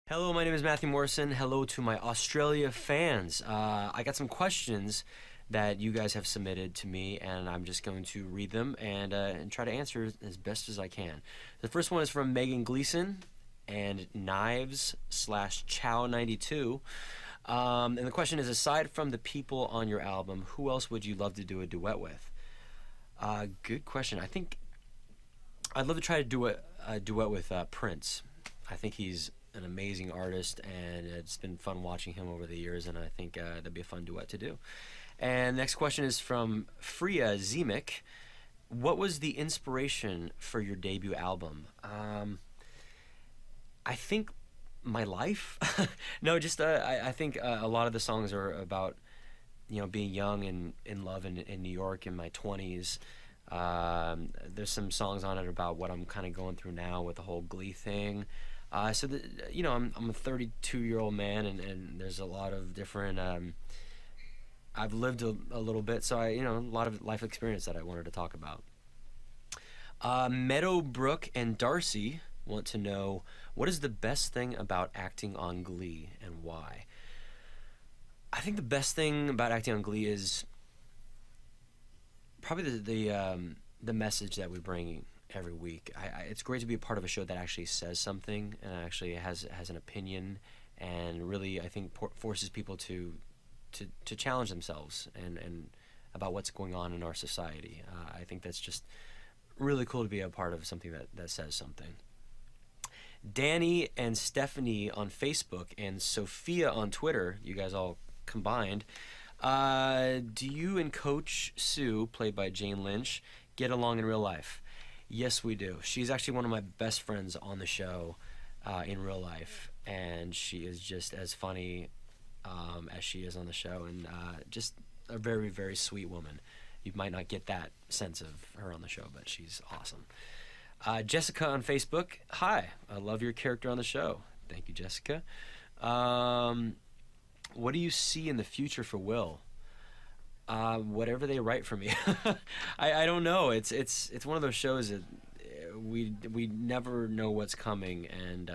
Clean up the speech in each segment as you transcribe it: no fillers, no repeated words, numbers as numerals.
Hello, my name is Matthew Morrison. Hello to my Australia fans. I got some questions that you guys have submitted to me, and I'm just going to read them and try to answer as best as I can. The first one is from Megan Gleason and Knives/Chow92. And the question is, aside from the people on your album, who else would you love to do a duet with? Good question. I think I'd love to try to do a duet with Prince. I think he's an amazing artist, and it's been fun watching him over the years, and I think that'd be a fun duet to do. And next question is from Freya Zemek. What was the inspiration for your debut album? I think my life. No, just I think a lot of the songs are about being young and in love in New York in my 20s. There's some songs on it about what I'm kind of going through now with the whole Glee thing. I'm a 32-year-old man, and there's a lot of different. I've lived a little bit, so a lot of life experience that I wanted to talk about. Meadowbrook and Darcy want to know, what is the best thing about acting on Glee and why? I think the best thing about acting on Glee is probably the message that we bring every week. It's great to be a part of a show that actually says something and actually has an opinion, and really I think forces people to challenge themselves and about what's going on in our society. I think that's just really cool to be a part of something that says something. Danny and Stephanie on Facebook and Sophia on Twitter, you guys all combined, do you and Coach Sue, played by Jane Lynch, get along in real life? Yes, we do. She's actually one of my best friends on the show in real life, and she is just as funny as she is on the show, and just a very, very sweet woman. You might not get that sense of her on the show, but she's awesome. Jessica on Facebook, hi, I love your character on the show. Thank you, Jessica. What do you see in the future for Will? Whatever they write for me. I don't know. It's one of those shows that we never know what's coming, and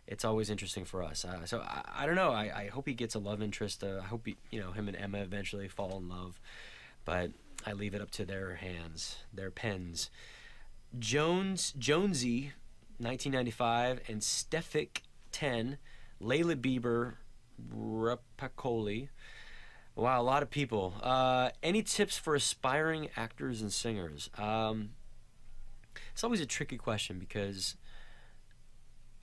it's always interesting for us. So I don't know. I hope he gets a love interest. I hope him and Emma eventually fall in love, but I leave it up to their hands, their pens. Jonesy, 1995, and Stefik 10, Layla Bieber, Rapacoli. Wow, a lot of people. Any tips for aspiring actors and singers? It's always a tricky question because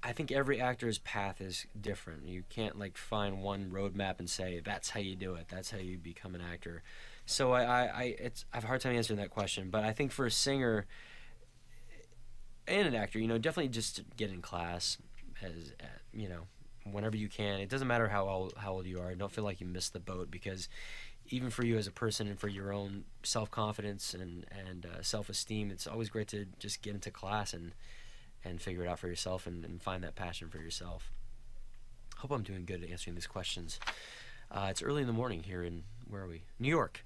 I think every actor's path is different. You can't find one roadmap and say that's how you do it. That's how you become an actor. So I have a hard time answering that question. But I think for a singer and an actor, definitely just get in class as whenever you can. It doesn't matter how old you are. Don't feel like you missed the boat, because even for you as a person and for your own self-confidence and self-esteem, it's always great to just get into class and figure it out for yourself and find that passion for yourself. Hope I'm doing good at answering these questions. It's early in the morning here in, where are we? New York.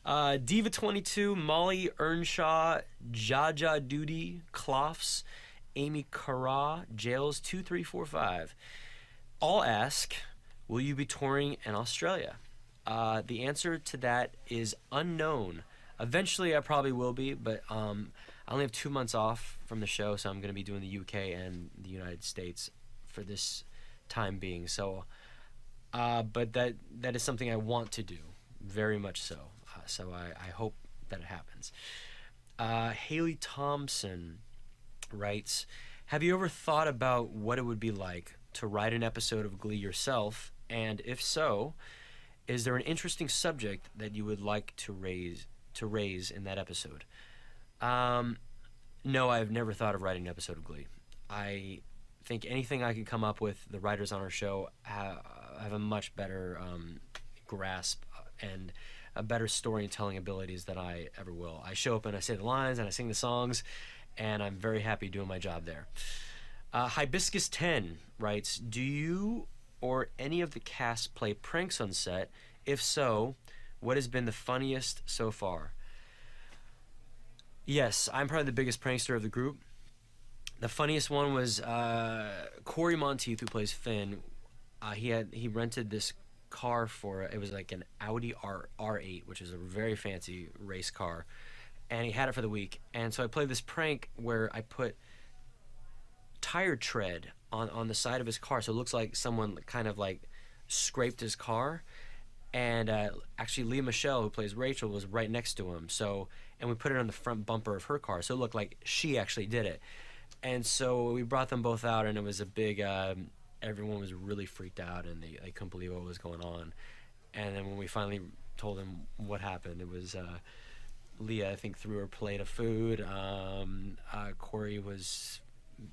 Diva22, Molly Earnshaw, Jaja Duty, Cloffs, Amy Carra, Jails2345. All ask, will you be touring in Australia? The answer to that is unknown. Eventually I probably will be, but I only have 2 months off from the show, so I'm going to be doing the UK and the United States for this time being. So, but that is something I want to do, very much so. So I hope that it happens. Haley Thompson writes, have you ever thought about what it would be like to write an episode of Glee yourself? And if so, is there an interesting subject that you would like to raise in that episode? No, I've never thought of writing an episode of Glee. I think anything I can come up with, the writers on our show have a much better grasp and a better storytelling abilities than I ever will. I show up and I say the lines and I sing the songs, and I'm very happy doing my job there. Hibiscus10 writes, do you or any of the cast play pranks on set? If so, what has been the funniest so far? Yes, I'm probably the biggest prankster of the group. The funniest one was Corey Monteith, who plays Finn. He rented this car for it was like an Audi R8, which is a very fancy race car, and he had it for the week. And so I played this prank where I put tire tread on the side of his car, so it looks like someone kind of like scraped his car. And actually, Leah Michelle, who plays Rachel, was right next to him. So, and we put it on the front bumper of her car, so it looked like she actually did it. And so we brought them both out, and it was a big. Everyone was really freaked out, and they couldn't believe what was going on. And then when we finally told them what happened, it was Leah, I think, threw her plate of food. Corey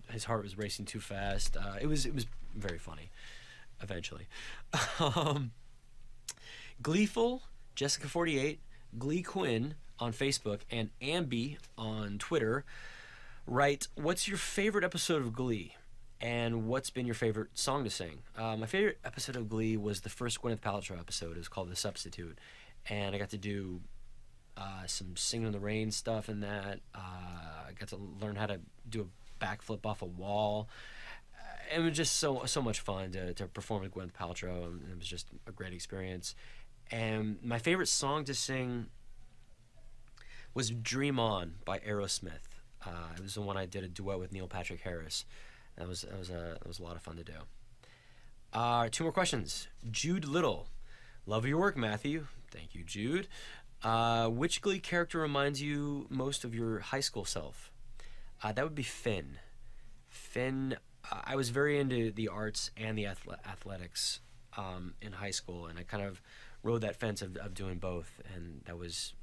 his heart was racing too fast. It was very funny. Eventually. Gleeful, Jessica48, Glee Quinn on Facebook, and Ambi on Twitter write, what's your favorite episode of Glee? And what's been your favorite song to sing? My favorite episode of Glee was the first Gwyneth Paltrow episode. It was called The Substitute. And I got to do some Singing in the Rain stuff in that. I got to learn how to do a backflip off a wall. It was just so much fun to perform with Gwyneth Paltrow, and it was just a great experience. And my favorite song to sing was Dream On by Aerosmith. It was the one I did a duet with Neil Patrick Harris. That was a lot of fun to do. 2 more questions. Jude Little. Love your work, Matthew. Thank you, Jude. Which Glee character reminds you most of your high school self? That would be Finn. Finn, I was very into the arts and the athletics in high school, and I kind of rode that fence of doing both, and that was,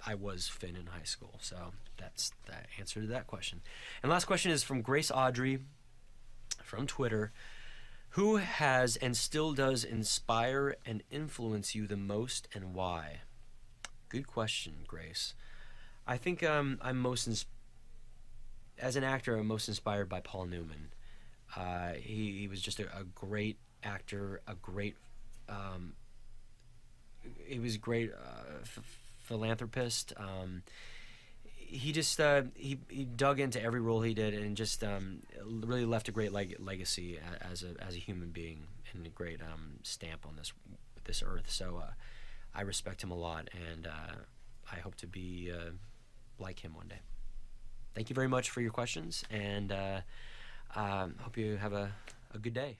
I was Finn in high school, so that's the answer to that question. And last question is from Grace Audrey from Twitter. Who has and still does inspire and influence you the most, and why? Good question, Grace. I think I'm most as an actor, I'm most inspired by Paul Newman. He was just a great actor, a great he was a great philanthropist. He just he dug into every role he did, and just really left a great legacy as a human being, and a great stamp on this earth. So I respect him a lot, and I hope to be like him one day. Thank you very much for your questions, and hope you have a good day.